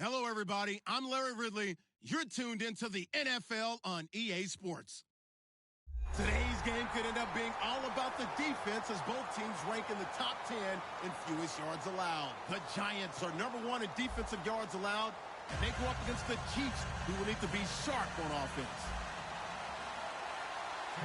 Hello, everybody. I'm Larry Ridley. You're tuned into the NFL on EA Sports. Today's game could end up being all about the defense as both teams rank in the top 10 in fewest yards allowed. The Giants are #1 in defensive yards allowed, and they go up against the Chiefs, who will need to be sharp on offense.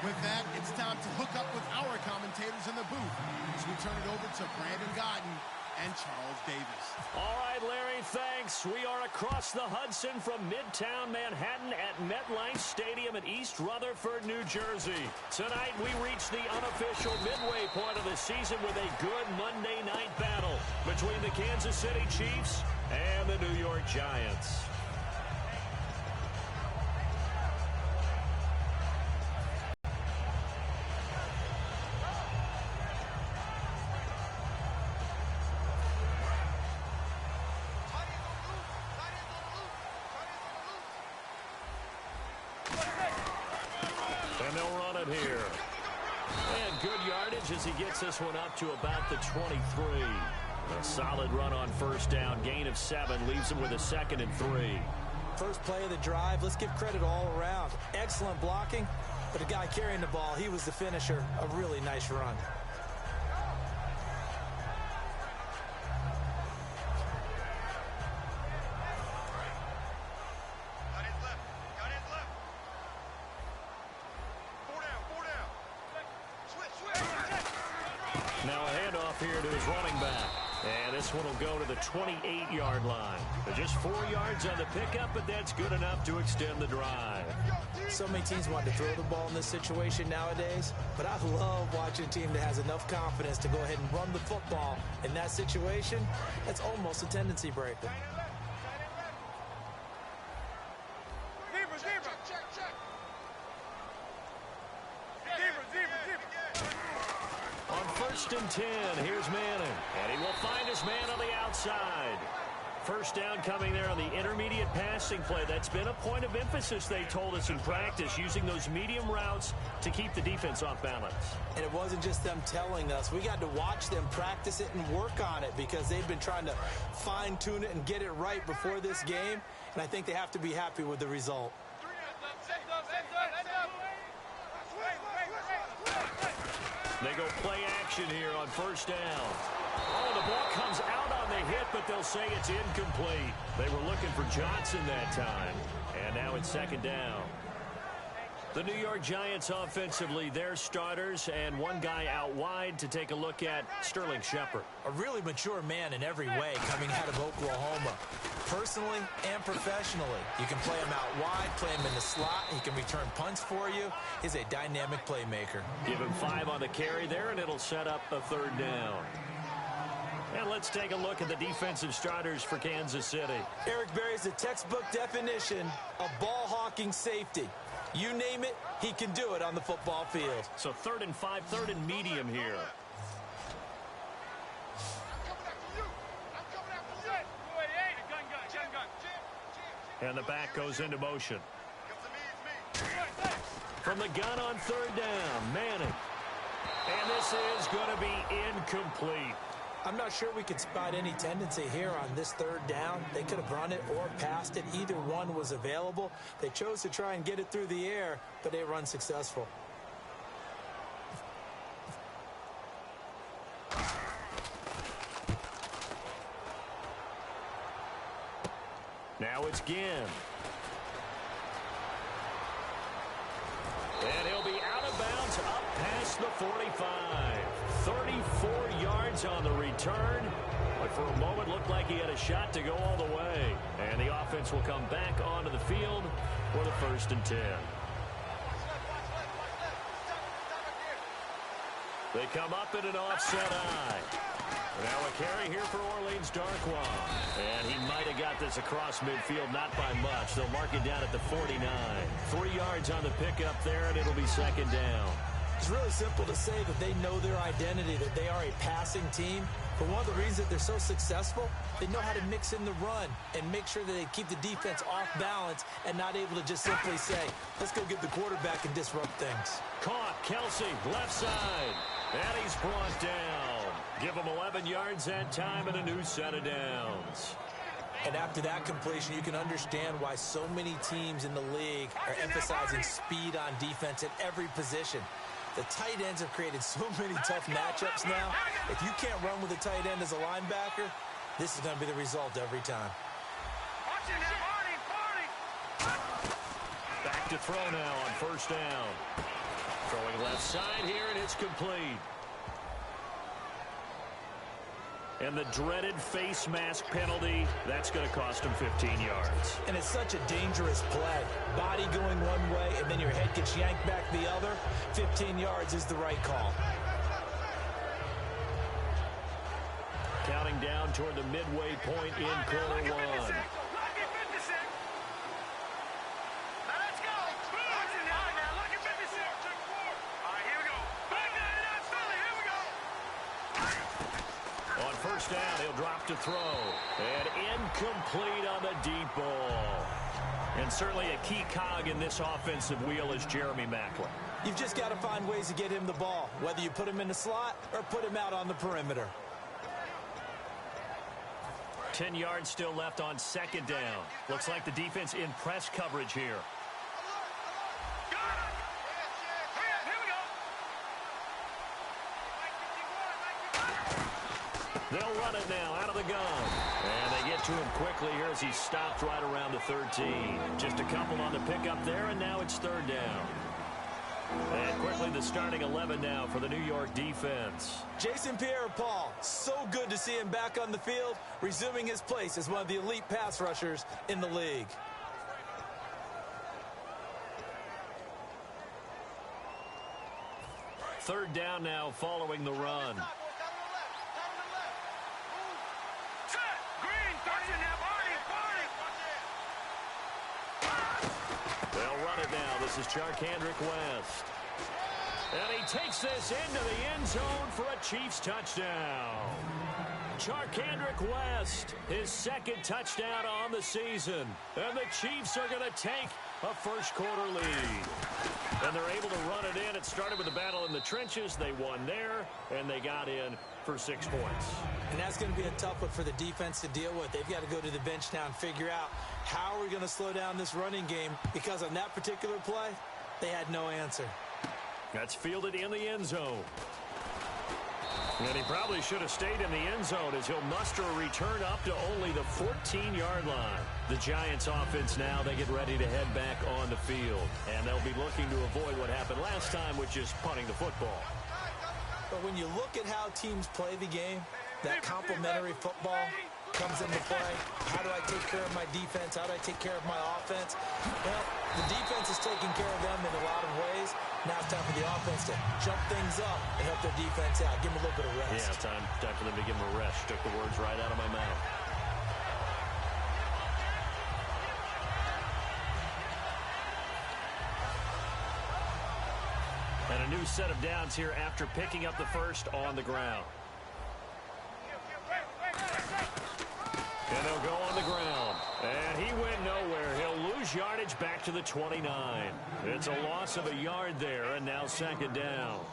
With that, it's time to hook up with our commentators in the booth as we turn it over to Brandon Gaudin and Charles Davis. All right, Larry, thanks. We are across the Hudson from Midtown Manhattan at MetLife Stadium in East Rutherford, New Jersey. Tonight, we reach the unofficial midway point of the season with a good Monday night battle between the Kansas City Chiefs and the New York Giants. And they'll run it here. And good yardage as he gets this one up to about the 23. A solid run on first down. Gain of 7 leaves him with a 2nd and 3. First play of the drive. Let's give credit all around. Excellent blocking, but the guy carrying the ball, he was the finisher. A really nice run. Now a handoff here to his running back. And this one will go to the 28-yard line. Just 4 yards on the pickup, but that's good enough to extend the drive. So many teams want to throw the ball in this situation nowadays, but I love watching a team that has enough confidence to go ahead and run the football. In that situation, that's almost a tendency breaker. On 1st and 10, here's Manning. And he will find his man on the outside. First down coming there on the intermediate passing play. That's been a point of emphasis, they told us in practice, using those medium routes to keep the defense off balance. And it wasn't just them telling us. We got to watch them practice it and work on it because they've been trying to fine-tune it and get it right before this game. And I think they have to be happy with the result. They go play action here on first down. Oh, the ball comes out on the hit, but they'll say it's incomplete. They were looking for Johnson that time. And now it's 2nd down. The New York Giants offensively, their starters, and one guy out wide to take a look at, Sterling Shepard. A really mature man in every way coming out of Oklahoma. Personally and professionally. You can play him out wide, play him in the slot. He can return punts for you. He's a dynamic playmaker. Give him 5 on the carry there, and it'll set up a 3rd down. And let's take a look at the defensive starters for Kansas City. Eric Berry's the textbook definition of ball-hawking safety. You name it, he can do it on the football field. So 3rd and 5, 3rd and medium here. And the back goes into motion. From the gun on 3rd down, Manning. And this is going to be incomplete. I'm not sure we could spot any tendency here on this 3rd down. They could have run it or passed it. Either one was available. They chose to try and get it through the air, but they were unsuccessful. Now it's Ginn. And he'll be out of bounds up past the 45. 34 yards on the return. But for a moment, looked like he had a shot to go all the way. And the offense will come back onto the field for the 1st and 10. They come up in an offset eye. Now a carry here for Orleans Darkwa. And he might have got this across midfield, not by much. They'll mark it down at the 49. 3 yards on the pickup there, and it'll be 2nd down. It's really simple to say that they know their identity, that they are a passing team. But one of the reasons that they're so successful, they know how to mix in the run and make sure that they keep the defense off balance and not able to just simply say, let's go get the quarterback and disrupt things. Caught, Kelsey, left side. And he's brought down. Give him 11 yards that time and a new set of downs. And after that completion, you can understand why so many teams in the league are emphasizing speed on defense at every position. The tight ends have created so many tough matchups now. If you can't run with a tight end as a linebacker, this is going to be the result every time. Back to throw now on first down. Throwing left side here, and it's complete. And the dreaded face mask penalty, that's going to cost him 15 yards. And it's such a dangerous play. Body going one way, and then your head gets yanked back the other. 15 yards is the right call. Counting down toward the midway point in quarter one. First down, he'll drop to throw. And incomplete on the deep ball. And certainly a key cog in this offensive wheel is Jeremy Maclin. You've just got to find ways to get him the ball, whether you put him in the slot or put him out on the perimeter. 10 yards still left on second down. Looks like the defense in press coverage here. They'll run it now out of the gun. And they get to him quickly here as he stopped right around the 13. Just a couple on the pickup there, and now it's third down. And quickly the starting 11 now for the New York defense. Jason Pierre-Paul, so good to see him back on the field, resuming his place as one of the elite pass rushers in the league. Third down now following the run. They'll run it now. This is Charcandrick West. And he takes this into the end zone for a Chiefs touchdown. Charcandrick West, his second touchdown on the season. And the Chiefs are going to take a first-quarter lead. And they're able to run it in. It started with a battle in the trenches. They won there, and they got in for 6 points. And that's going to be a tough one for the defense to deal with. They've got to go to the bench now and figure out how are we going to slow down this running game, because on that particular play, they had no answer. That's fielded in the end zone. And he probably should have stayed in the end zone as he'll muster a return up to only the 14-yard line. The Giants offense now, they get ready to head back on the field. And they'll be looking to avoid what happened last time, which is punting the football. But when you look at how teams play the game, that complementary football comes into play. How do I take care of my defense? How do I take care of my offense? Well, the defense is taking care of them in a lot of ways. Now it's time for the offense to jump things up and help their defense out. Give them a little bit of rest. Yeah, time for them to give them a rest. Took the words right out of my mouth. And a new set of downs here after picking up the first on the ground. And they'll go on the ground. And he went nowhere. He'll lose yardage back to the 29. It's a loss of a yard there, and now second down.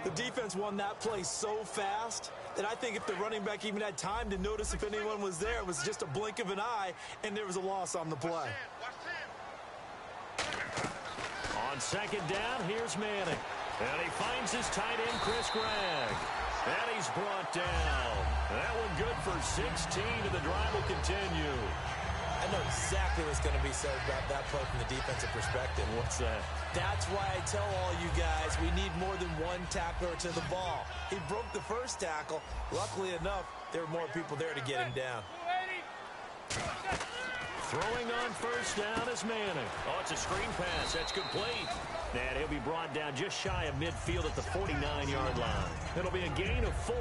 The defense won that play so fast that I think if the running back even had time to notice if anyone was there, it was just a blink of an eye, and there was a loss on the play. On second down, here's Manning. And he finds his tight end, Chris Gregg. And he's brought down. That one good for 16, and the drive will continue. I know exactly what's going to be said about that play from the defensive perspective. What's that? That's why I tell all you guys we need more than one tackler to the ball. He broke the first tackle. Luckily enough, there were more people there to get him down. Throwing on first down is Manning. Oh, it's a screen pass. That's complete. And he'll be brought down just shy of midfield at the 49-yard line. It'll be a gain of 4,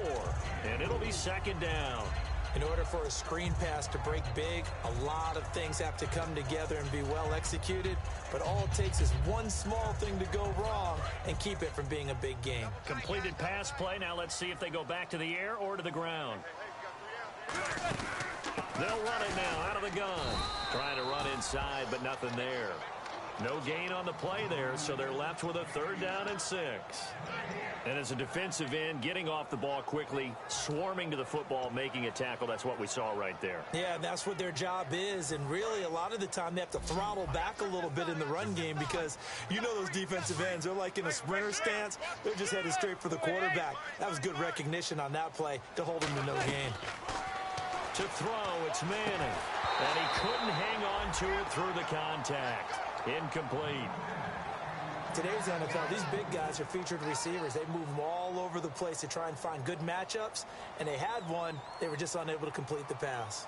and it'll be second down. In order for a screen pass to break big, a lot of things have to come together and be well executed. But all it takes is one small thing to go wrong and keep it from being a big game. Completed pass play. Now let's see if they go back to the air or to the ground. They'll run it now out of the gun. Trying to run inside, but nothing there. No gain on the play there, so they're left with a 3rd down and 6. And as a defensive end, getting off the ball quickly, swarming to the football, making a tackle, that's what we saw right there. Yeah, that's what their job is, and really a lot of the time they have to throttle back a little bit in the run game because you know those defensive ends, they're like in a sprinter stance. They're just headed straight for the quarterback. That was good recognition on that play to hold them to no gain. To throw, it's Manning, and he couldn't hang on to it through the contact. Incomplete. Today's NFL, these big guys are featured receivers. They move them all over the place to try and find good matchups, and they had one. They were just unable to complete the pass.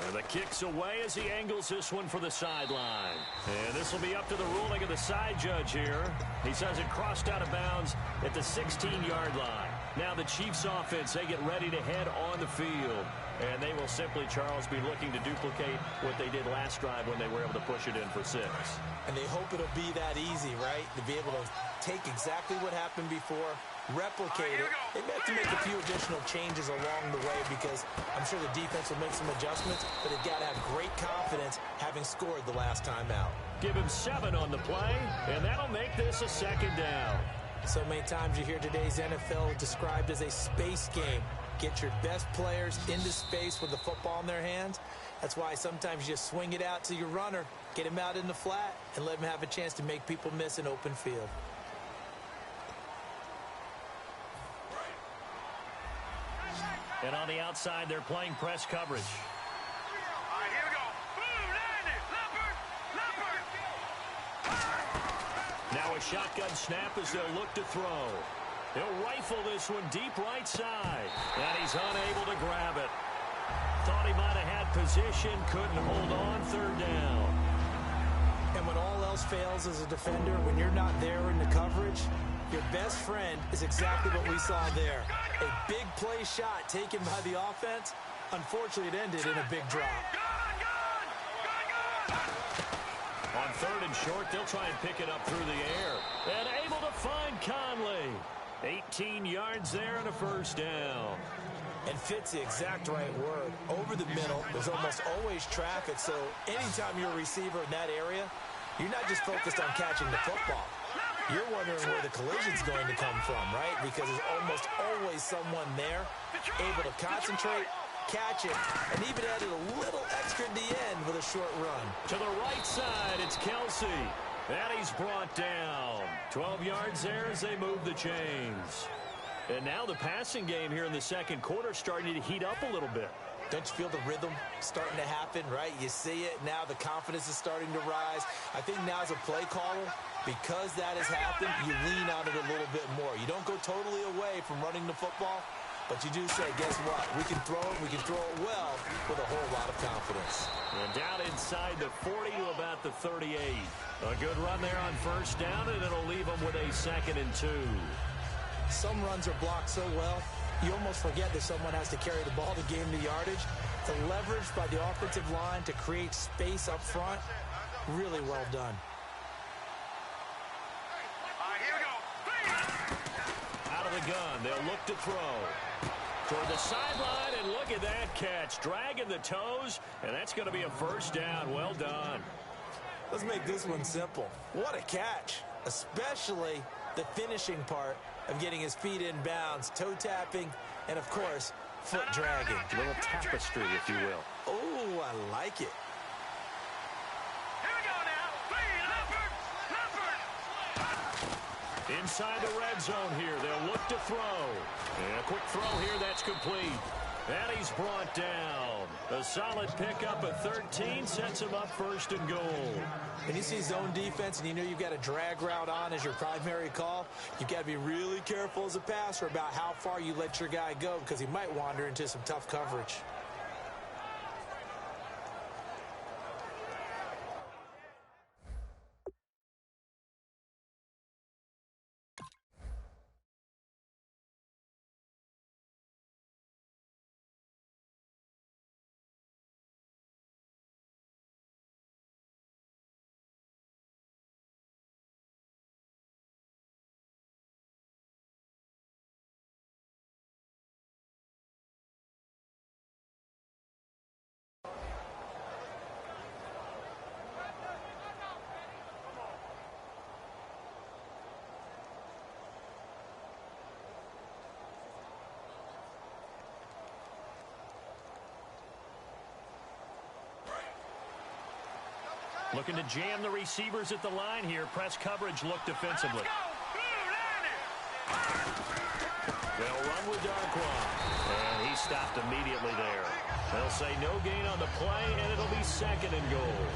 And the kick's away as he angles this one for the sideline. And this will be up to the ruling of the side judge here. He says it crossed out of bounds at the 16-yard line. Now the Chiefs offense, they get ready to head on the field. And they will simply, Charles, be looking to duplicate what they did last drive when they were able to push it in for 6. And they hope it'll be that easy, right? To be able to take exactly what happened before, replicate it. They may have to make a few additional changes along the way because I'm sure the defense will make some adjustments, but they've got to have great confidence having scored the last time out. Give him 7 on the play, and that'll make this a 2nd down. So many times you hear today's NFL described as a space game. Get your best players into space with the football in their hands. That's why sometimes you just swing it out to your runner, get him out in the flat, and let him have a chance to make people miss an open field. And on the outside, they're playing press coverage. All right, here we go. Leopard. Now a shotgun snap as they'll look to throw. He'll rifle this one deep right side. And he's unable to grab it. Thought he might have had position, couldn't hold on, 3rd down. And when all else fails as a defender, when you're not there in the coverage, your best friend is exactly what we saw there. A big play shot taken by the offense. Unfortunately, it ended in a big drop. On 3rd and short, they'll try and pick it up through the air. And able to find Conley. 18 yards there and a 1st down. And fits the exact right word. Over the middle, there's almost always traffic, so anytime you're a receiver in that area, you're not just focused on catching the football. You're wondering where the collision's going to come from, right? Because there's almost always someone there able to concentrate, catch it, and even added a little extra at the end with a short run. To the right side, it's Kelsey. And he's brought down. 12 yards there as they move the chains. And now the passing game here in the 2nd quarter starting to heat up a little bit. Don't you feel the rhythm starting to happen, right? You see it. Now the confidence is starting to rise. I think now as a play caller, because that has happened, you lean on it a little bit more. You don't go totally away from running the football, but you do say, guess what? We can throw it well with a whole lot of confidence. And down inside the 40 to about the 38. A good run there on 1st down, and it'll leave them with a 2nd and 2. Some runs are blocked so well, you almost forget that someone has to carry the ball to gain the yardage. The leverage by the offensive line to create space up front, really well done. All right, here we go. Out of the gun, they'll look to throw. Toward the sideline, and look at that catch. Dragging the toes, and that's going to be a 1st down. Well done. Let's make this one simple. What a catch, especially the finishing part of getting his feet in bounds, toe tapping, and of course, foot dragging. A little tapestry, if you will. Oh, I like it. Here we go now. Leopard. Inside the red zone here, they'll look to throw. And a quick throw here, that's complete. And he's brought down. A solid pickup of 13 sets him up 1st and goal. When you see zone defense and you know you've got a drag route on as your primary call, you've got to be really careful as a passer about how far you let your guy go because he might wander into some tough coverage. Looking to jam the receivers at the line here. Press coverage look defensively. They'll run with Darkwa. And he stopped immediately there. They'll say no gain on the play, and it'll be 2nd and goal.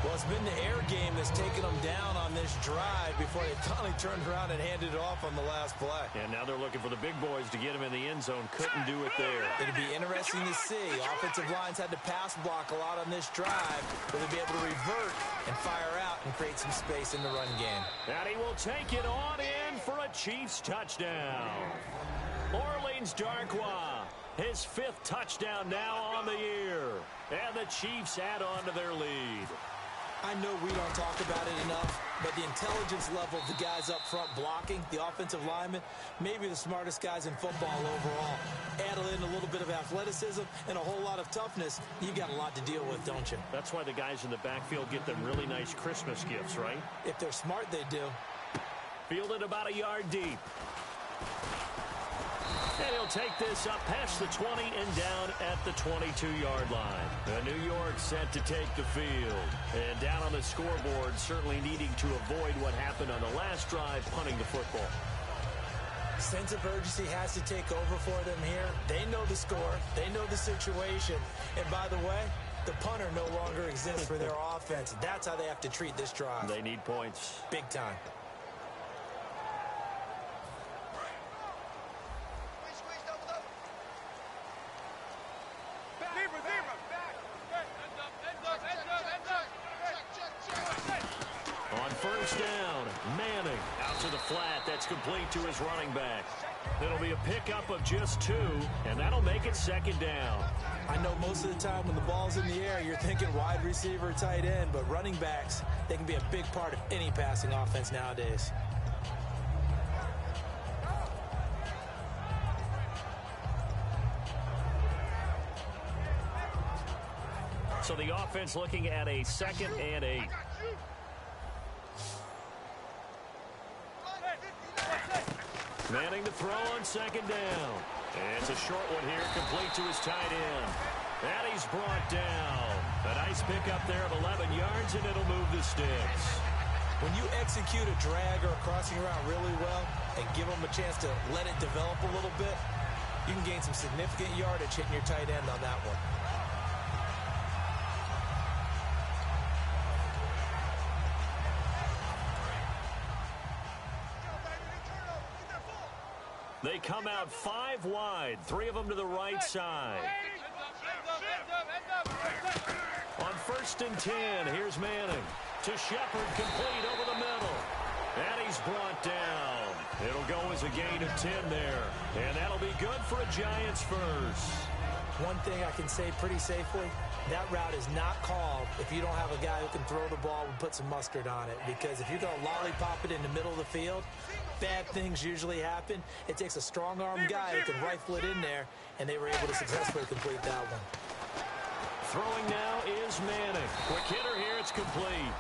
Well, it's been the air game that's taken them down on this drive before they finally turned around and handed it off on the last play. And now they're looking for the big boys to get him in the end zone. Couldn't do it there. It'll be interesting to see. Offensive lines had to pass block a lot on this drive. Will they be able to revert and fire out and create some space in the run game? And he will take it on in for a Chiefs touchdown. Orleans Darkwa, his 5th touchdown now on the year. And the Chiefs add on to their lead. I know we don't talk about it enough, but the intelligence level of the guys up front blocking, the offensive linemen, maybe the smartest guys in football overall. Add in a little bit of athleticism and a whole lot of toughness, you've got a lot to deal with, don't you? That's why the guys in the backfield get them really nice Christmas gifts, right? If they're smart, they do. Fielded about a yard deep. And he'll take this up past the 20 and down at the 22-yard line. New York set to take the field. And down on the scoreboard, certainly needing to avoid what happened on the last drive, punting the football. Sense of urgency has to take over for them here. They know the score. They know the situation. And by the way, the punter no longer exists for their offense. That's how they have to treat this drive. They need points. Big time. That's complete to his running back. It'll be a pickup of just 2, and that'll make it 2nd down. I know most of the time when the ball's in the air, you're thinking wide receiver, tight end, but running backs, they can be a big part of any passing offense nowadays. So the offense looking at a 2nd and 8. Manning to throw on 2nd down. And it's a short one here, complete to his tight end. And he's brought down. A nice pickup there of 11 yards, and it'll move the sticks. When you execute a drag or a crossing route really well and give them a chance to let it develop a little bit, you can gain some significant yardage hitting your tight end on that one. They come out 5 wide, 3 of them to the right side. On 1st and 10, here's Manning. To Shepard, complete over the middle. And he's brought down. It'll go as a gain of 10 there. And that'll be good for a Giants first. One thing I can say pretty safely, that route is not called if you don't have a guy who can throw the ball and put some mustard on it. Because if you're going to lollipop it in the middle of the field, bad things usually happen. It takes a strong-arm guy who can rifle it in there, and they were able to successfully complete that one. Throwing now is Manning. Quick hitter here, it's complete.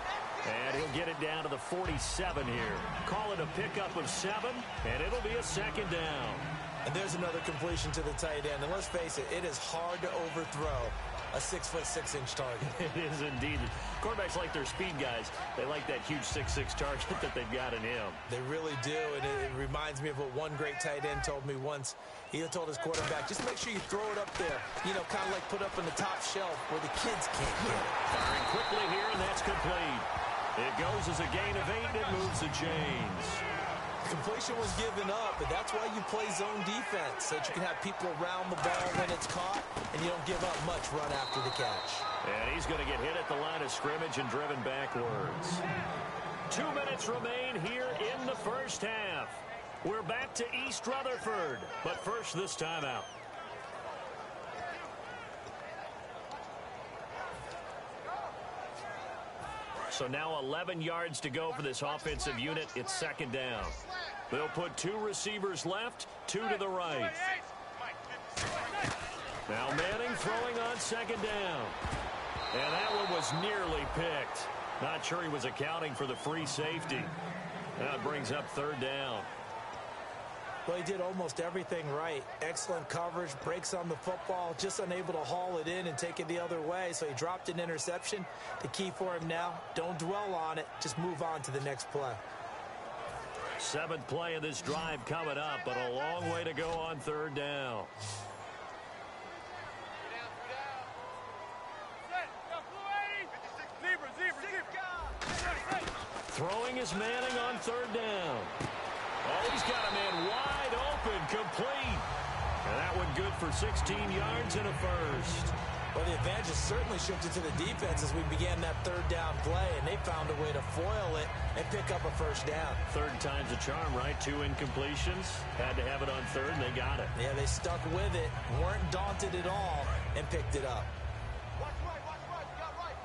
And he'll get it down to the 47 here. Call it a pickup of 7, and it'll be a 2nd down. And there's another completion to the tight end. And let's face it, it is hard to overthrow a 6'6" target. It is indeed. Quarterbacks like their speed guys. They like that huge 6'6" target that they've got in him. They really do, and it reminds me of what one great tight end told me once. He told his quarterback, just make sure you throw it up there. You know, kind of like put up on the top shelf where the kids can't get it. Firing quickly here, and that's complete. It goes as a gain of 8, and it moves the chains. Completion was given up, but that's why you play zone defense, so that you can have people around the ball when it's caught, and you don't give up much run after the catch. And he's going to get hit at the line of scrimmage and driven backwards. 2 minutes remain here in the first half. We're back to East Rutherford, but first this timeout. So now 11 yards to go for this offensive unit. It's 2nd down. They'll put 2 receivers left, 2 to the right. Now Manning throwing on 2nd down. And that one was nearly picked. Not sure he was accounting for the free safety. Now it brings up 3rd down. Well, he did almost everything right. Excellent coverage, breaks on the football, just unable to haul it in and take it the other way. So he dropped an interception. The key for him now, don't dwell on it. Just move on to the next play. 7th play of this drive coming up, but a long way to go on 3rd down. Throwing is Manning on 3rd down. Oh, he's got a man wide open, complete. And that one good for 16 yards and a first. Well, the advantage has certainly shifted to the defense as we began that 3rd down play, and they found a way to foil it and pick up a 1st down. 3rd time's a charm, right? 2 incompletions. Had to have it on 3rd, and they got it. Yeah, they stuck with it, weren't daunted at all, and picked it up. Watch right, we got right.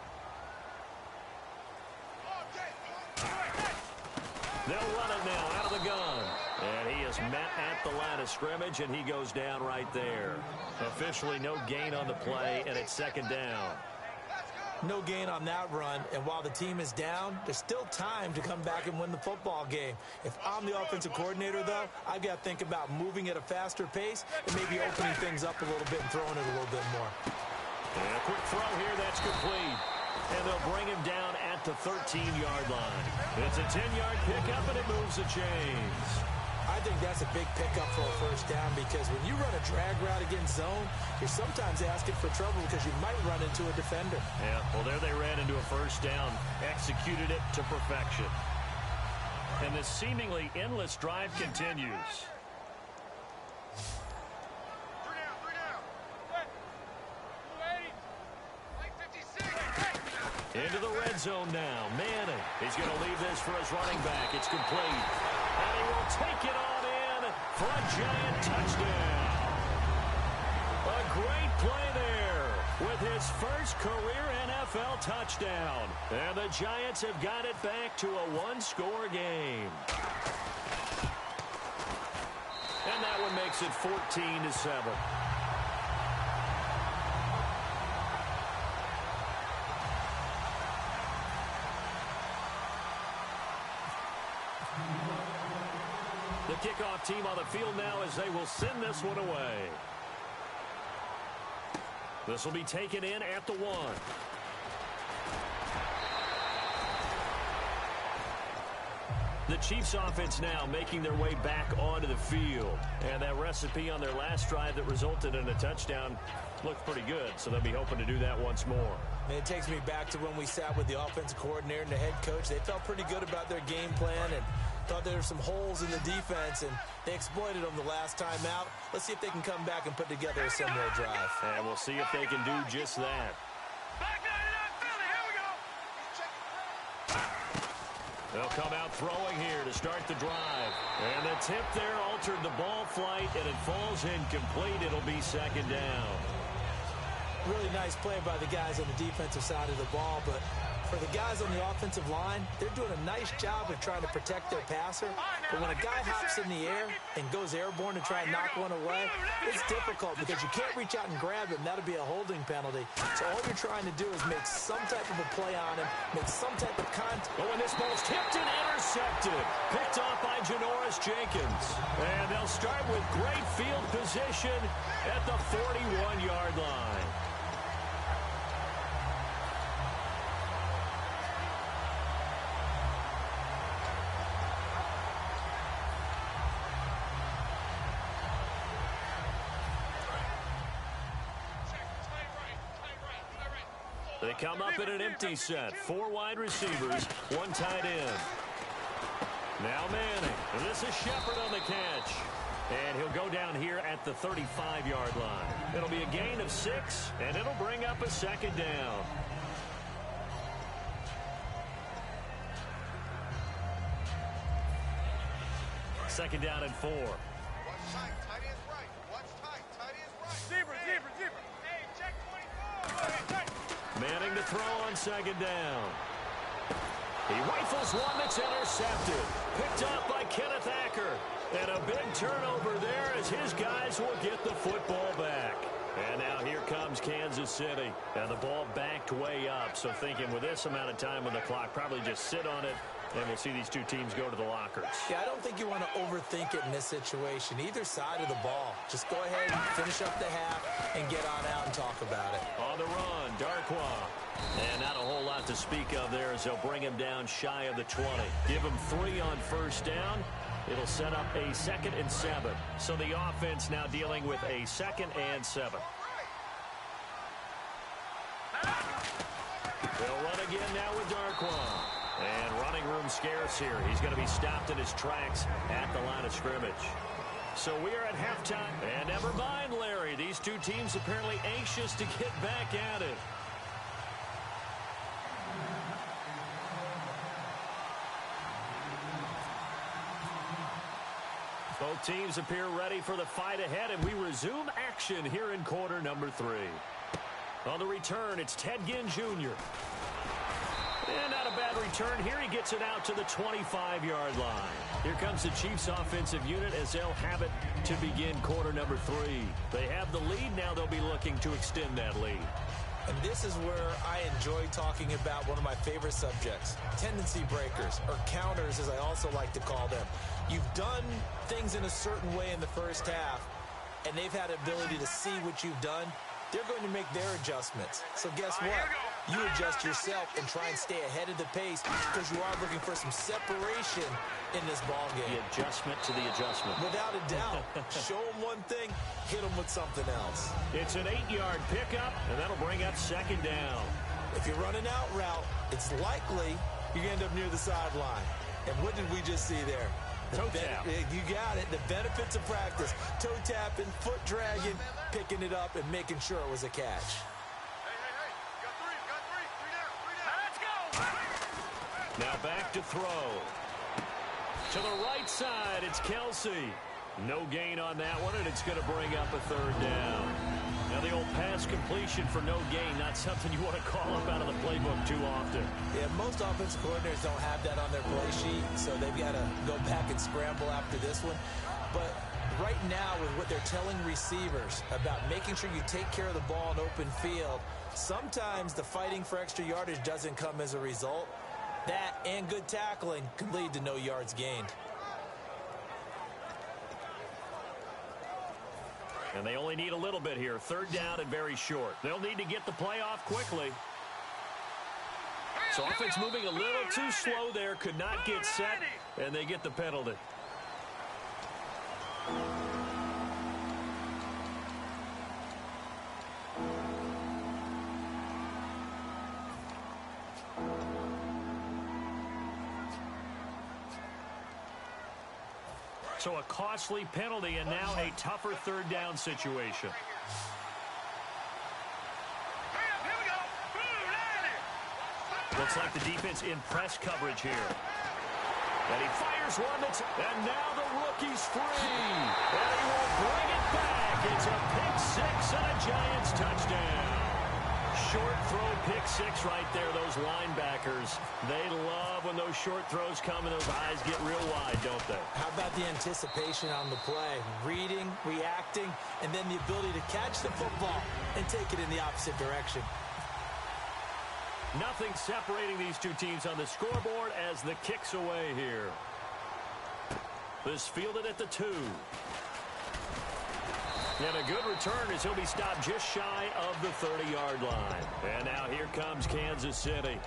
They'll run it now out of the gun. And he is met at the line of scrimmage, and he goes down right there. Officially no gain on the play, and it's 2nd down. No gain on that run, and while the team is down, there's still time to come back and win the football game. If I'm the offensive coordinator, though, I've got to think about moving at a faster pace and maybe opening things up a little bit and throwing it a little bit more. And a quick throw here, that's complete. And they'll bring him down at the 13-yard line. It's a 10-yard pickup, and it moves the chains. I think that's a big pickup for a 1st down because when you run a drag route against zone, you're sometimes asking for trouble because you might run into a defender. Yeah, well, there they ran into a 1st down, executed it to perfection. And this seemingly endless drive continues. Into the red zone now. Manning. He's going to leave this for his running back. It's complete. And he will take it on in for a giant touchdown. A great play there with his first career NFL touchdown. And the Giants have got it back to a 1-score game. And that one makes it 14-7. The kickoff team on the field now as they will send this one away. This will be taken in at the 1. The Chiefs offense now making their way back onto the field. And that recipe on their last drive that resulted in a touchdown looked pretty good, so they'll be hoping to do that once more. And it takes me back to when we sat with the offensive coordinator and the head coach. They felt pretty good about their game plan and thought there were some holes in the defense, and they exploited them the last time out. Let's see if they can come back and put together a similar drive. And we'll see if they can do just that. Back 99 Philly, here we go. They'll come out throwing here to start the drive. And the tip there altered the ball flight, and it falls incomplete. It'll be 2nd down. Really nice play by the guys on the defensive side of the ball, but for the guys on the offensive line, they're doing a nice job of trying to protect their passer. But when a guy hops in the air and goes airborne to try and knock one away, it's difficult because you can't reach out and grab him. That'll be a holding penalty. So all you're trying to do is make some type of a play on him, make some type of contact. Oh, and this ball's tipped and intercepted. Picked off by Janoris Jenkins. And they'll start with great field position at the 41-yard line. They come up in an empty set. 4 wide receivers, 1 tight end. Now Manning. And this is Shepard on the catch. And he'll go down here at the 35-yard line. It'll be a gain of 6, and it'll bring up a 2nd down. Second down and 4. Watch tight, tight end's right. Watch tight, tight end's right. Zebra. Hey, check 24. Manning to throw on 2nd down. He rifles one that's intercepted. Picked up by Kenneth Acker. And a big turnover there as his guys will get the football back. And now here comes Kansas City. And the ball backed way up. So thinking with this amount of time on the clock, probably just sit on it And we'll see these two teams go to the lockers. Yeah, I don't think you want to overthink it in this situation. Either side of the ball. Just go ahead and finish up the half and get on out and talk about it. On the run, Darkwa. And not a whole lot to speak of there as they'll bring him down shy of the 20. Give him 3 on first down. It'll set up a 2nd and 7. So the offense now dealing with a 2nd and 7. They'll run again now with Darkwa. And running room scarce here. He's going to be stopped in his tracks at the line of scrimmage. So we are at halftime. And never mind, Larry. These two teams apparently anxious to get back at it. Both teams appear ready for the fight ahead, and we resume action here in quarter number 3. On the return, it's Ted Ginn Jr. And not a bad return here. He gets it out to the 25-yard line. Here comes the Chiefs offensive unit as they'll have it to begin quarter number 3. They have the lead. Now they'll be looking to extend that lead. And this is where I enjoy talking about one of my favorite subjects, tendency breakers, or counters as I also like to call them. You've done things in a certain way in the first half, and they've had the ability to see what you've done. They're going to make their adjustments. So guess what? You adjust yourself and try and stay ahead of the pace because you are looking for some separation in this ball game. The adjustment to the adjustment. Without a doubt. Show them one thing, hit them with something else. It's an 8-yard pickup, and that'll bring up 2nd down. If you're running out route, it's likely you're going to end up near the sideline. And what did we just see there? Toe tap. You got it. The benefits of practice. Toe tapping, foot dragging, picking it up, and making sure it was a catch. Now back to throw. To the right side, it's Kelsey. No gain on that one, and it's going to bring up a 3rd down. Now the old pass completion for no gain, not something you want to call up out of the playbook too often. Yeah, most offensive coordinators don't have that on their play sheet, so they've got to go back and scramble after this one. But right now, with what they're telling receivers about making sure you take care of the ball in open field, sometimes the fighting for extra yardage doesn't come as a result. That and good tackling can lead to no yards gained. And they only need a little bit here. 3rd down and very short. They'll need to get the play off quickly. So offense moving a little too slow there. Could not get set, and they get the penalty. So a costly penalty and now a tougher 3rd down situation. Looks like the defense in press coverage here. And he fires one that's, and now the rookie's free. And he will bring it back. It's a pick 6 and a Giants touchdown. Short throw, pick 6 right there. Those linebackers, they love when those short throws come and those eyes get real wide, don't they? How about the anticipation on the play? Reading, reacting, and then the ability to catch the football and take it in the opposite direction. Nothing separating these two teams on the scoreboard as the kick's away here. This fielded at the 2. And a good return as he'll be stopped just shy of the 30-yard line. And now here comes Kansas City.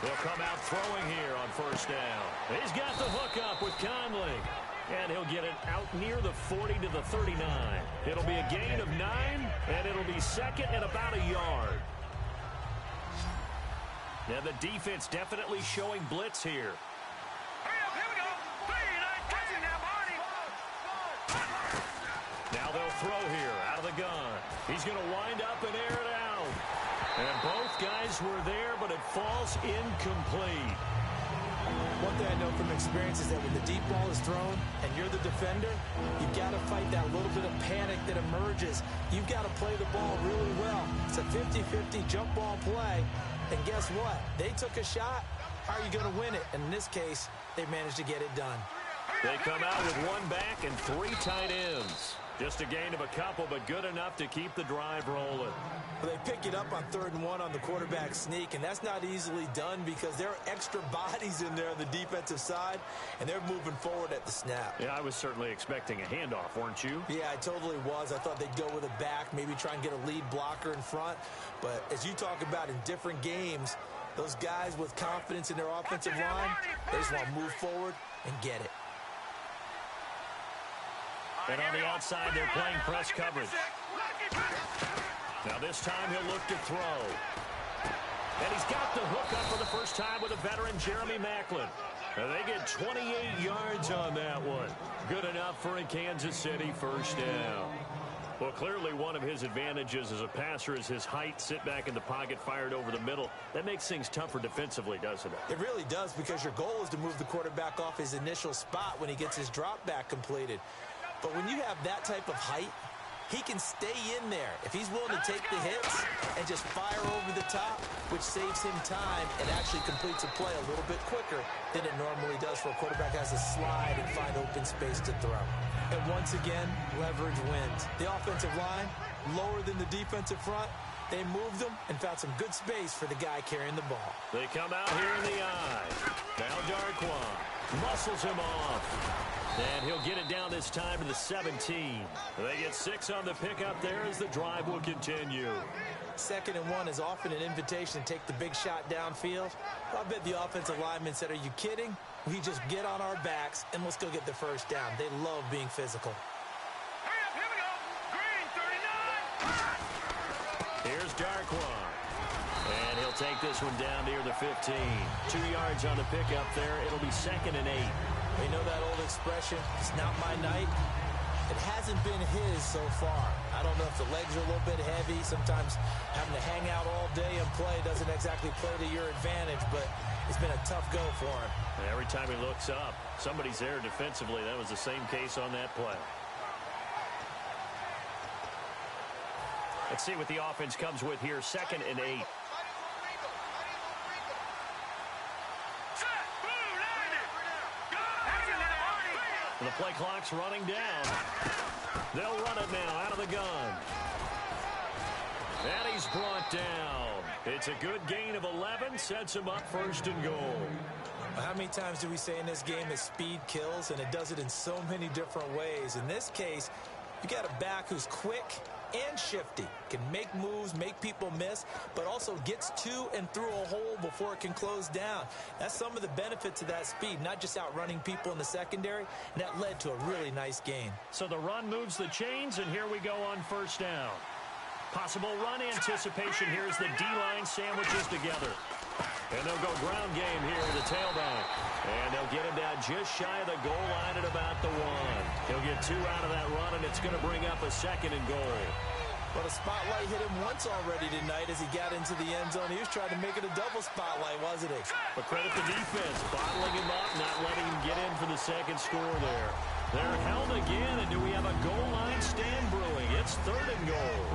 They'll come out throwing here on first down. He's got the hook up with Conley. And he'll get it out near the 40 to the 39. It'll be a gain of 9, and it'll be 2nd and about a yard. And the defense definitely showing blitz here. Now they'll throw here out of the gun. He's going to wind up and air it out. And both guys were there, but it falls incomplete. One thing I know from experience is that when the deep ball is thrown and you're the defender, you've got to fight that little bit of panic that emerges. You've got to play the ball really well. It's a 50-50 jump ball play. And guess what? They took a shot. How are you going to win it? And in this case, they managed to get it done. They come out with one back and 3 tight ends. Just a gain of a couple, but good enough to keep the drive rolling. They pick it up on 3rd and 1 on the quarterback sneak, and that's not easily done because there are extra bodies in there on the defensive side, and they're moving forward at the snap. Yeah, I was certainly expecting a handoff, weren't you? Yeah, I totally was. I thought they'd go with a back, maybe try and get a lead blocker in front. But as you talk about in different games, those guys with confidence in their offensive line, they just want to move forward and get it. And on the outside, they're playing press coverage. Now this time he'll look to throw. And he's got the hook up for the first time with a veteran, Jeremy Maclin. And they get 28 yards on that one. Good enough for a Kansas City first down. Well, clearly one of his advantages as a passer is his height. Sit back in the pocket, fired over the middle. That makes things tougher defensively, doesn't it? It really does, because your goal is to move the quarterback off his initial spot when he gets his drop back completed. But when you have that type of height, he can stay in there if he's willing to take the hits and just fire over the top, which saves him time and actually completes a play a little bit quicker than it normally does for a quarterback who has to slide and find open space to throw. And once again, leverage wins. The offensive line, lower than the defensive front, they moved them and found some good space for the guy carrying the ball. They come out here in the eye. Now Darquan muscles him off. And he'll get it down this time to the 17. They get 6 on the pickup there as the drive will continue. 2nd and 1 is often an invitation to take the big shot downfield. I bet the offensive lineman said, "Are you kidding? We just get on our backs and let's go get the first down." They love being physical. Here we go. Green 39. Here's Darquan. And he'll take this one down near the 15. 2 yards on the pickup there. It'll be 2nd and 8. You know that old expression, "It's not my night"? It hasn't been his so far. I don't know if the legs are a little bit heavy. Sometimes having to hang out all day and play doesn't exactly play to your advantage, but it's been a tough go for him. Every time he looks up, somebody's there defensively. That was the same case on that play. Let's see what the offense comes with here. 2nd and 8. And the play clock's running down. They'll run it now out of the gun. And he's brought down. It's a good gain of 11. Sets him up 1st and goal. How many times do we say in this game that speed kills, and it does it in so many different ways? In this case, you got a back who's quick and shifty, can make moves, make people miss, but also gets to and through a hole before it can close down. That's some of the benefits of that speed, not just outrunning people in the secondary, and that led to a really nice gain. So the run moves the chains, and here we go on 1st down. Possible run anticipation here as the D-line sandwiches together. And they'll go ground game here to the tailback. And they'll get him down just shy of the goal line at about the 1. He'll get 2 out of that run, and it's going to bring up a 2nd and goal. But a spotlight hit him once already tonight as he got into the end zone. He was trying to make it a double spotlight, wasn't he? But credit the defense, bottling him up, not letting him get in for the 2nd score there. They're held again, and do we have a goal line stand brewing? It's 3rd and goal.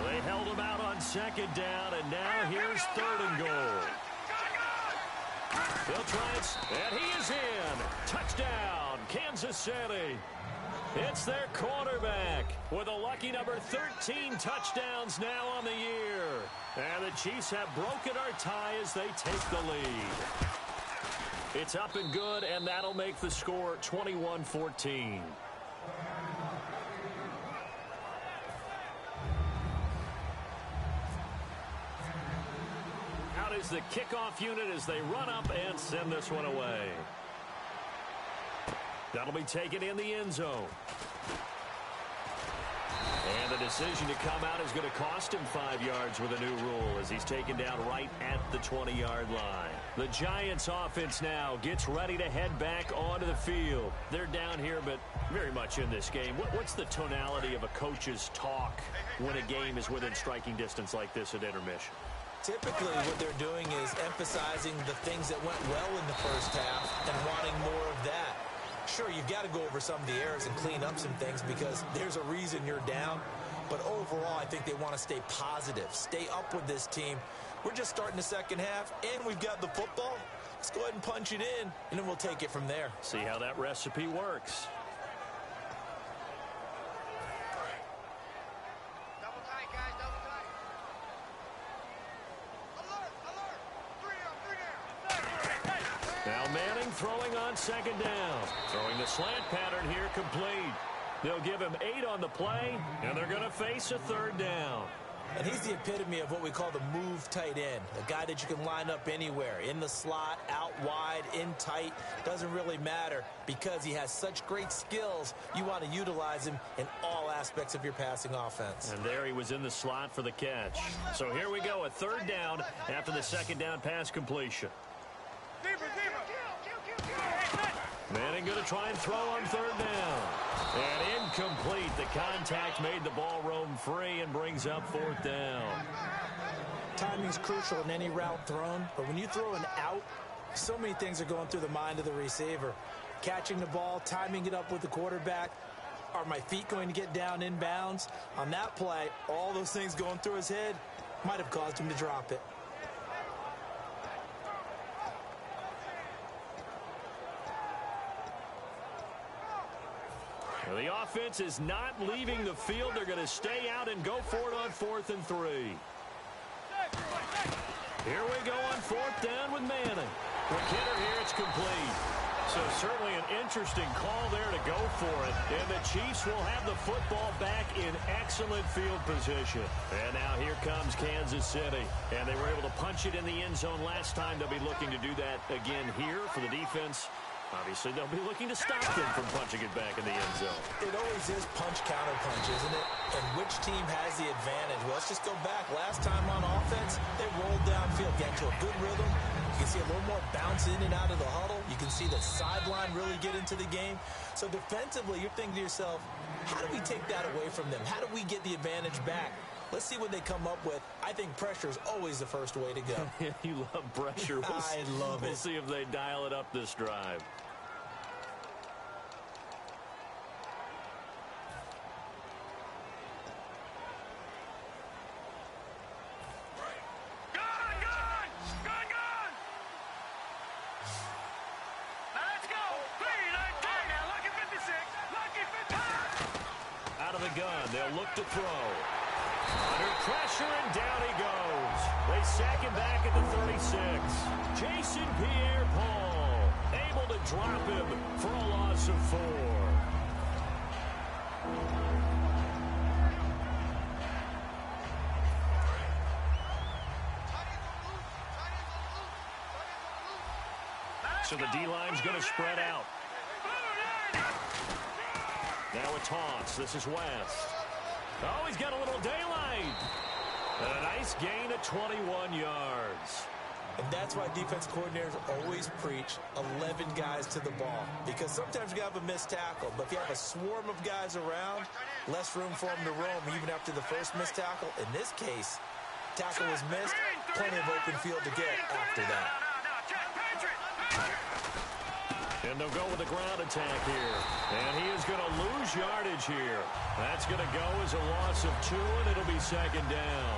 They held him out on 2nd down, and now here's 3rd and goal. They'll try it, and he is in. Touchdown, Kansas City. It's their quarterback with a lucky number 13 touchdowns now on the year. And the Chiefs have broken our tie as they take the lead. It's up and good, and that'll make the score 21-14. Out is the kickoff unit as they run up and send this one away. That'll be taken in the end zone. And the decision to come out is going to cost him 5 yards with a new rule as he's taken down right at the 20-yard line. The Giants offense now gets ready to head back onto the field. They're down here, but very much in this game. What's the tonality of a coach's talk when a game is within striking distance like this at intermission? Typically, what they're doing is emphasizing the things that went well in the first half and wanting more of that. Sure, you've got to go over some of the errors and clean up some things because there's a reason you're down. But overall, I think they want to stay positive, stay up with this team. We're just starting the second half, and we've got the football. Let's go ahead and punch it in, and then we'll take it from there. See how that recipe works. Double tight, guys, double tight. Alert, alert. 3 down, 3 down. Now Manning throwing on second down. Throwing the slant pattern here complete. They'll give him 8 on the play, and they're going to face a third down. And he's the epitome of what we call the move tight end, a guy that you can line up anywhere, in the slot, out wide, in tight, doesn't really matter because he has such great skills. You want to utilize him in all aspects of your passing offense. And there he was in the slot for the catch. So here we go, a third down after the second down pass completion. Manning going to try and throw on third down. And incomplete. The contact made the ball roam free and brings up fourth down. Timing's crucial in any route thrown, but when you throw an out, so many things are going through the mind of the receiver. Catching the ball, timing it up with the quarterback. Are my feet going to get down in bounds? On that play, all those things going through his head might have caused him to drop it. Well, the offense is not leaving the field. They're going to stay out and go for it on 4th and 3. Here we go on 4th down with Manning. McKinnon here, it's complete. So certainly an interesting call there to go for it. And the Chiefs will have the football back in excellent field position. And now here comes Kansas City. And they were able to punch it in the end zone last time. They'll be looking to do that again here for the defense. Obviously, they'll be looking to stop them from punching it back in the end zone. It always is punch-counter-punch, isn't it? And which team has the advantage? Well, let's just go back. Last time on offense, they rolled downfield, get into a good rhythm. You can see a little more bounce in and out of the huddle. You can see the sideline really get into the game. So defensively, you're thinking to yourself, how do we take that away from them? How do we get the advantage back? Let's see what they come up with. I think pressure is always the first way to go. You love pressure. I love it. We'll see if they dial it up this drive. They'll look to throw. Under pressure, and down he goes. They sack him back at the 36. Jason Pierre-Paul able to drop him for a loss of 4. So the D-line's going to spread out. Now a toss. This is West. Oh, he's got a little daylight. And a nice gain of 21 yards. And that's why defense coordinators always preach 11 guys to the ball. Because sometimes you have a missed tackle. But if you have a swarm of guys around, less room for them to roam even after the first missed tackle. In this case, tackle was missed. Plenty of open field to get after that. And they'll go with the ground attack here. And he is going to lose yardage here. That's going to go as a loss of 2, and it'll be second down.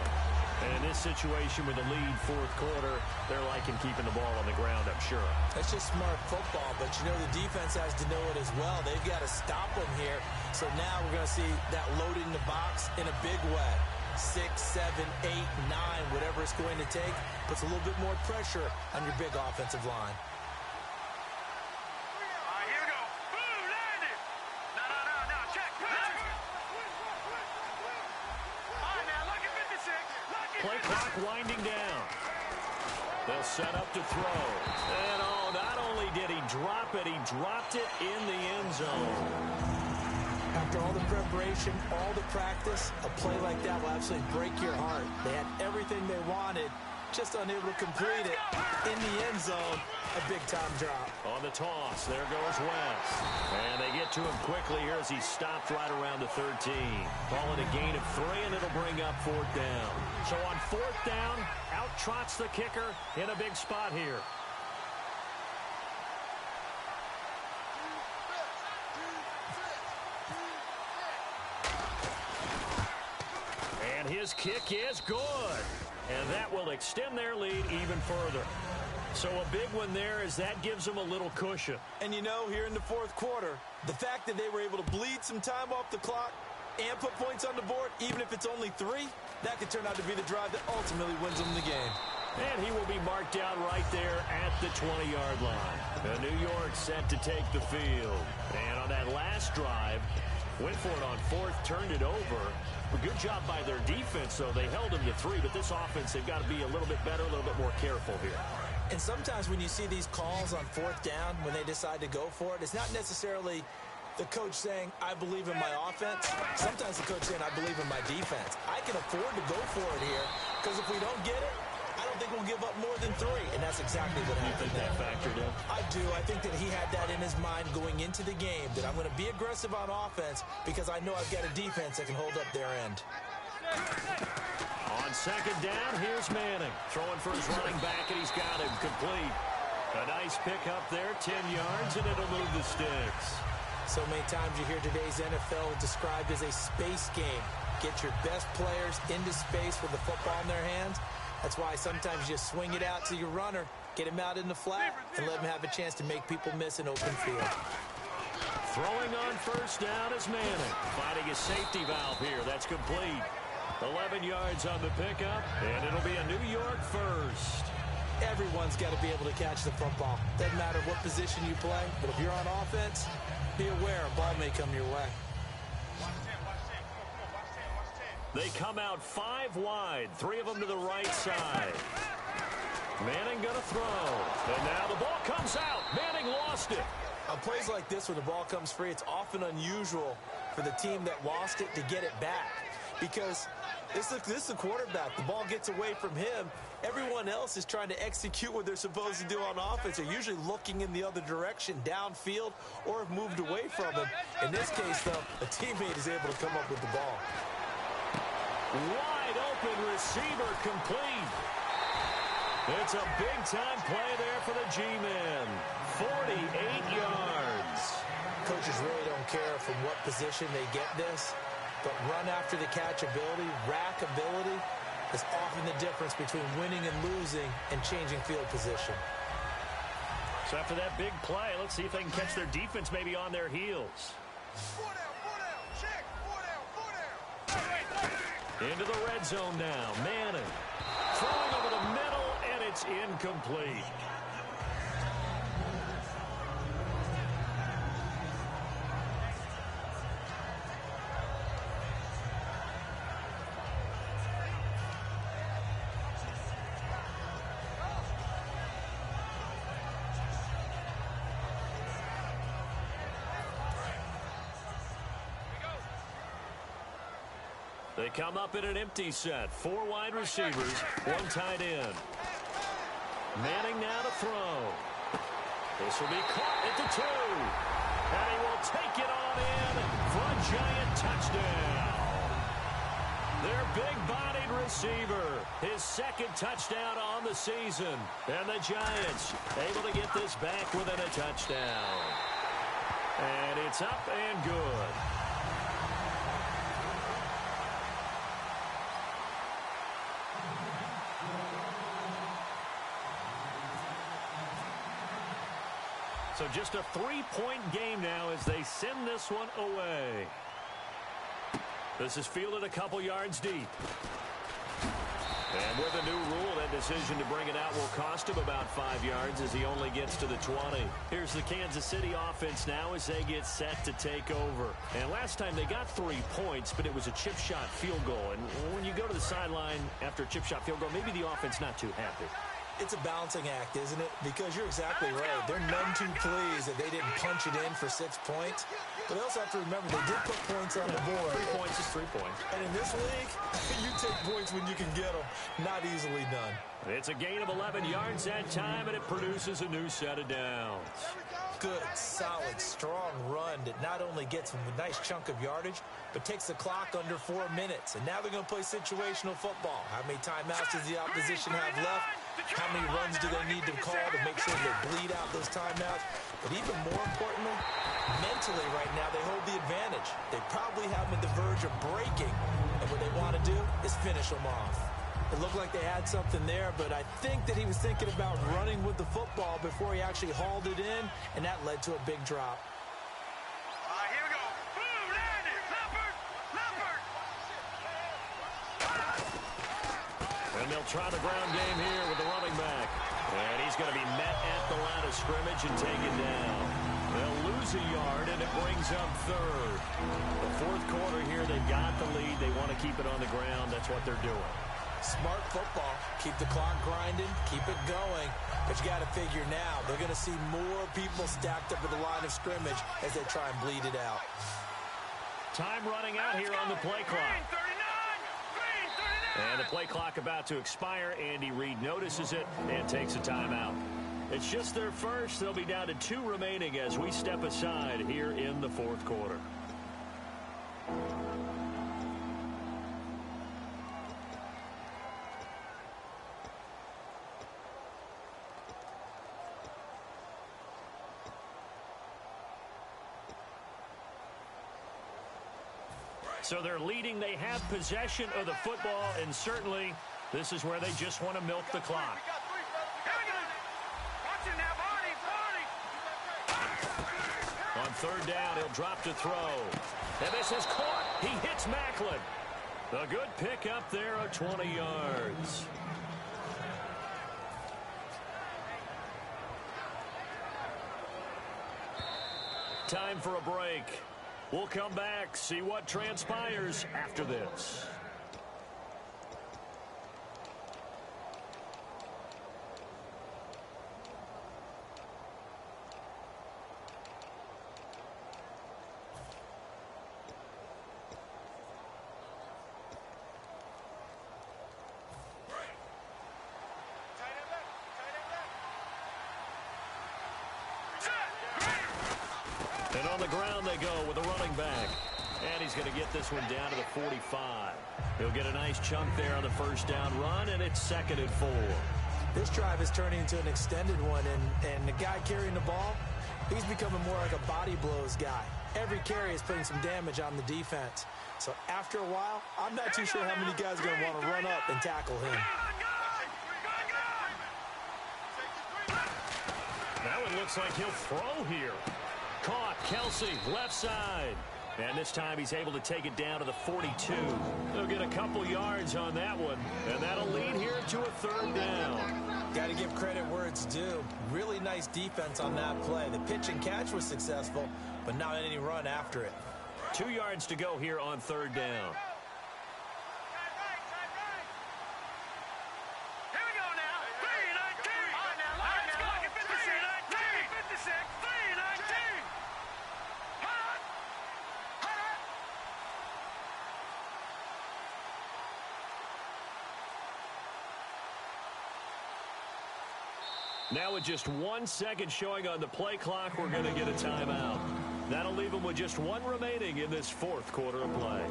And in this situation with the lead fourth quarter, they're liking keeping the ball on the ground, I'm sure. That's just smart football, but you know the defense has to know it as well. They've got to stop them here. So now we're going to see that loading the box in a big way. 6, 7, 8, 9, whatever it's going to take, puts a little bit more pressure on your big offensive line. Play clock winding down. They'll set up to throw. And oh, not only did he drop it, he dropped it in the end zone. After all the preparation, all the practice, a play like that will absolutely break your heart. They had everything they wanted, just unable to complete it. In the end zone, a big-time drop. On the toss, there goes West. And they get to him quickly here as he stopped right around the 13. Call it a gain of 3, and it'll bring up fourth down. So on fourth down, out trots the kicker in a big spot here. And his kick is good. And that will extend their lead even further. So a big one there as that gives them a little cushion. And you know, here in the fourth quarter, the fact that they were able to bleed some time off the clock and put points on the board, even if it's only 3, that could turn out to be the drive that ultimately wins them the game. And he will be marked down right there at the 20-yard line. And New York set to take the field. And on that last drive, went for it on fourth, turned it over. A good job by their defense, though. They held them to 3, but this offense, they've got to be a little bit better, a little bit more careful here. And sometimes when you see these calls on fourth down, when they decide to go for it, it's not necessarily the coach saying, I believe in my offense. Sometimes the coach saying, I believe in my defense. I can afford to go for it here, because if we don't get it, I don't think we'll give up more than 3, and that's exactly what happened there. You think that factored in? I do. I think that he had that in his mind going into the game, that I'm going to be aggressive on offense because I know I've got a defense that can hold up their end. On second down, here's Manning. Throwing for his running back, and he's got him complete. A nice pickup there, 10 yards, and it'll move the sticks. So many times you hear today's NFL described as a space game. Get your best players into space with the football in their hands. That's why sometimes you swing it out to your runner, get him out in the flat, and let him have a chance to make people miss an open field. Throwing on first down is Manning. Finding a safety valve here. That's complete. 11 yards on the pickup, and it'll be a New York first. Everyone's got to be able to catch the football. Doesn't matter what position you play, but if you're on offense, be aware a ball may come your way. They come out 5 wide, 3 of them to the right side. Manning going to throw. And now the ball comes out. Manning lost it. On plays like this where the ball comes free, it's often unusual for the team that lost it to get it back. Because this is the quarterback. The ball gets away from him. Everyone else is trying to execute what they're supposed to do on offense. They're usually looking in the other direction, downfield, or have moved away from him. In this case, though, a teammate is able to come up with the ball. Wide open receiver complete. It's a big-time play there for the G-men. 48 yards. Coaches really don't care from what position they get this, but run after the catch ability, rack ability, is often the difference between winning and losing and changing field position. So after that big play, let's see if they can catch their defense maybe on their heels. 4 down, check, 4 down. Into the red zone now. Manning throwing over the middle, and it's incomplete. They come up in an empty set. 4 wide receivers, 1 tight end. Manning now to throw. This will be caught at the 2. And he will take it on in for a giant touchdown. Their big-bodied receiver, his 2nd touchdown on the season. And the Giants able to get this back within a touchdown. And it's up and good. So just a 3-point game now as they send this one away. This is fielded a couple yards deep. And with a new rule, that decision to bring it out will cost him about 5 yards as he only gets to the 20. Here's the Kansas City offense now as they get set to take over. And last time they got 3 points, but it was a chip shot field goal. And when you go to the sideline after a chip shot field goal, maybe the offense not too happy. It's a balancing act, isn't it? Because you're exactly right. They're none too pleased that they didn't punch it in for 6 points. But they also have to remember they did put points on the board. 3 points is 3 points. And in this league, you take points when you can get them. Not easily done. It's a gain of 11 yards that time, and it produces a new set of downs. Good, solid, strong run that not only gets them a nice chunk of yardage, but takes the clock under 4 minutes. And now they're going to play situational football. How many timeouts does the opposition have left? How many runs do they need to call to make sure they bleed out those timeouts? But even more importantly, mentally right now, they hold the advantage. They probably have them at the verge of breaking. And when they want to do is finish them off. It looked like they had something there, but I think that he was thinking about running with the football before he actually hauled it in, and that led to a big drop. Here we go. Boom, landed. Leopard. And they'll try the ground game here with the running back. And he's going to be met at the line of scrimmage and taken down. They'll lose a yard, and it brings up third. The fourth quarter here, they've got the lead. They want to keep it on the ground. That's what they're doing. Smart football. Keep the clock grinding. Keep it going. But you got to figure now, they're going to see more people stacked up at the line of scrimmage as they try and bleed it out. Time running out here on the play clock. And the play clock about to expire. Andy Reid notices it and takes a timeout. It's just their first. They'll be down to 2 remaining as we step aside here in the fourth quarter. So they're leading. They have possession of the football, and certainly this is where they just want to milk the clock. On third down, he'll drop to throw. And this is caught. He hits Macklin. A good pick up there of 20 yards. Time for a break. We'll come back, see what transpires after this. And on the ground they go with a running back. And he's going to get this one down to the 45. He'll get a nice chunk there on the first down run, and it's 2nd and 4. This drive is turning into an extended one, and the guy carrying the ball, he's becoming more like a body blows guy. Every carry is putting some damage on the defense. So after a while, I'm not too sure how many guys are going to want to run up and tackle him. That one looks like he'll throw here. Caught, Kelsey, left side. And this time he's able to take it down to the 42. They'll get a couple yards on that one, and that'll lead here to a 3rd down. Got to give credit where it's due. Really nice defense on that play. The pitch and catch was successful, but not any run after it. 2 yards to go here on 3rd down. Now with just 1 second showing on the play clock, we're going to get a timeout. That'll leave them with just 1 remaining in this 4th quarter of play.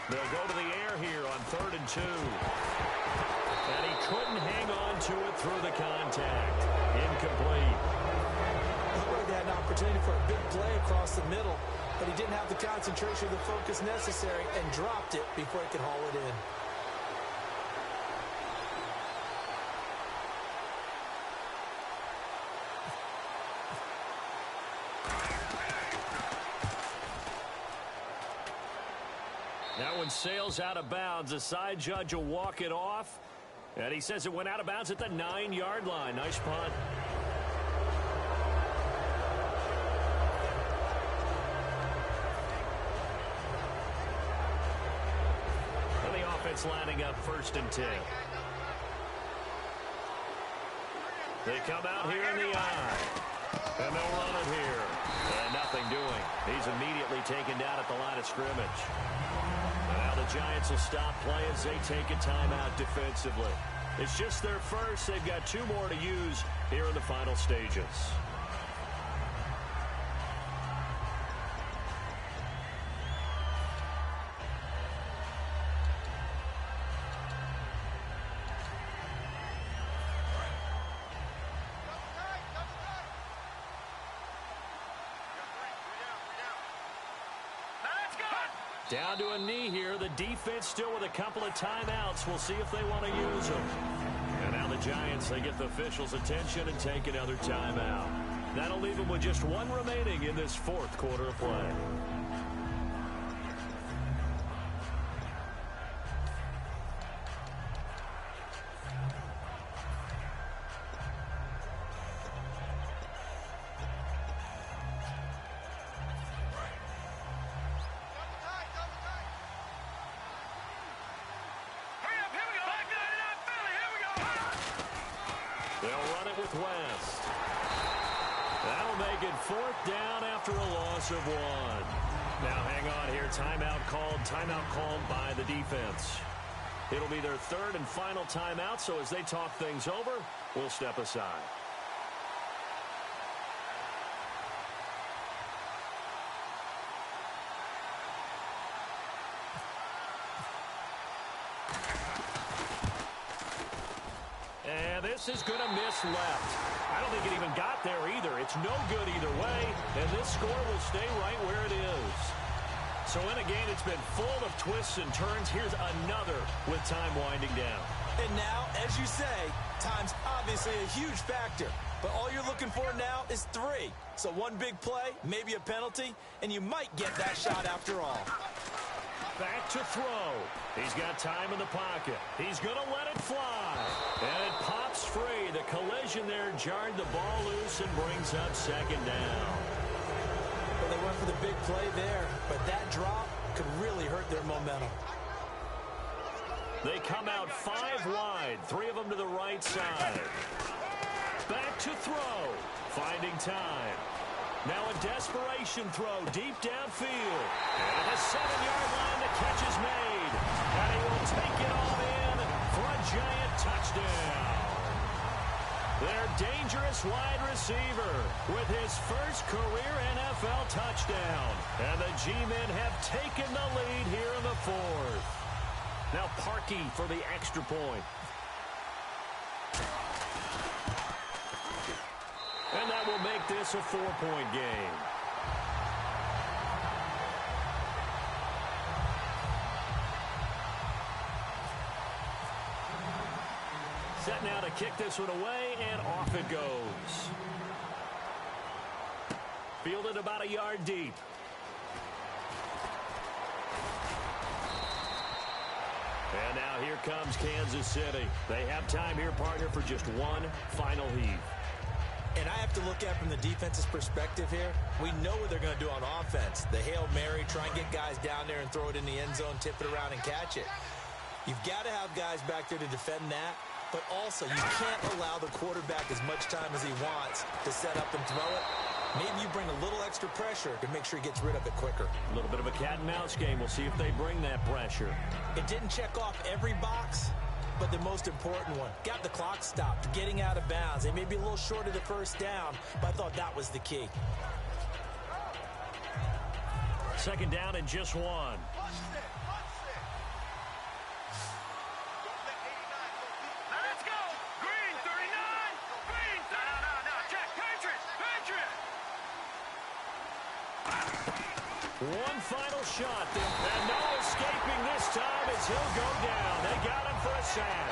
They'll go to the air here on 3rd and 2. And he couldn't hang on to it through the contact. Incomplete. Looked like they had an opportunity for a big play across the middle, but he didn't have the concentration or the focus necessary and dropped it before he could haul it in. That one sails out of bounds. The side judge will walk it off. And he says it went out of bounds at the 9-yard line. Nice punt. And the offense lining up 1st and 10. They come out here in the eye. And they'll run it here. And nothing scrimmage. And now the Giants will stop play as they take a timeout defensively. It's just their first. They've got 2 more to use here in the final stages. Down to a knee here. The defense still with a couple of timeouts. We'll see if they want to use them. And now the Giants, they get the officials' attention and take another timeout. That'll leave them with just 1 remaining in this 4th quarter of play. They'll run it with West. That'll make it 4th down after a loss of 1. Now hang on here. Timeout called by the defense. It'll be their 3rd and final timeout, so as they talk things over, we'll step aside. This is going to miss left. I don't think it even got there either. It's no good either way, and this score will stay right where it is. So in a game that's been full of twists and turns, here's another with time winding down. And now, as you say, time's obviously a huge factor. But all you're looking for now is 3. So 1 big play, maybe a penalty, and you might get that shot after all. Back to throw. He's got time in the pocket. He's going to let it fly. And it pops free. The collision there jarred the ball loose and brings up 2nd down. Well, they went for the big play there, but that drop could really hurt their momentum. They come out 5 wide. 3 of them to the right side. Back to throw. Finding time. Now a desperation throw deep downfield. And at the 7-yard line, the catch is made. And he will take it all in for a giant touchdown. Their dangerous wide receiver with his first career NFL touchdown. And the G-men have taken the lead here in the 4th. Now Parkey for the extra point. And that will make this a 4-point game. Set now to kick this one away, and off it goes. Fielded about a yard deep. And now here comes Kansas City. They have time here, partner, for just 1 final heave. And I have to look at it from the defense's perspective here. We know what they're going to do on offense. The Hail Mary, try and get guys down there and throw it in the end zone, tip it around and catch it. You've got to have guys back there to defend that. But also, you can't allow the quarterback as much time as he wants to set up and throw it. Maybe you bring a little extra pressure to make sure he gets rid of it quicker. A little bit of a cat and mouse game. We'll see if they bring that pressure. It didn't check off every box, but the most important one. Got the clock stopped, getting out of bounds. They may be a little short of the 1st down, but I thought that was the key. 2nd down and just 1. Let's go! Green, 39! Green, no, check, Patriots! One final shot, and no escaping this time as he'll go down. They got him for a sack.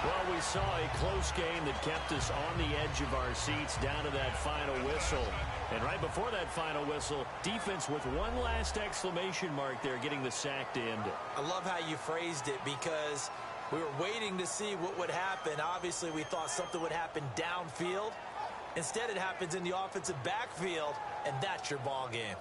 Well, we saw a close game that kept us on the edge of our seats down to that final whistle. And right before that final whistle, defense with one last exclamation mark there, getting the sack to end it. I love how you phrased it because we were waiting to see what would happen. Obviously, we thought something would happen downfield. Instead, it happens in the offensive backfield, and that's your ball game.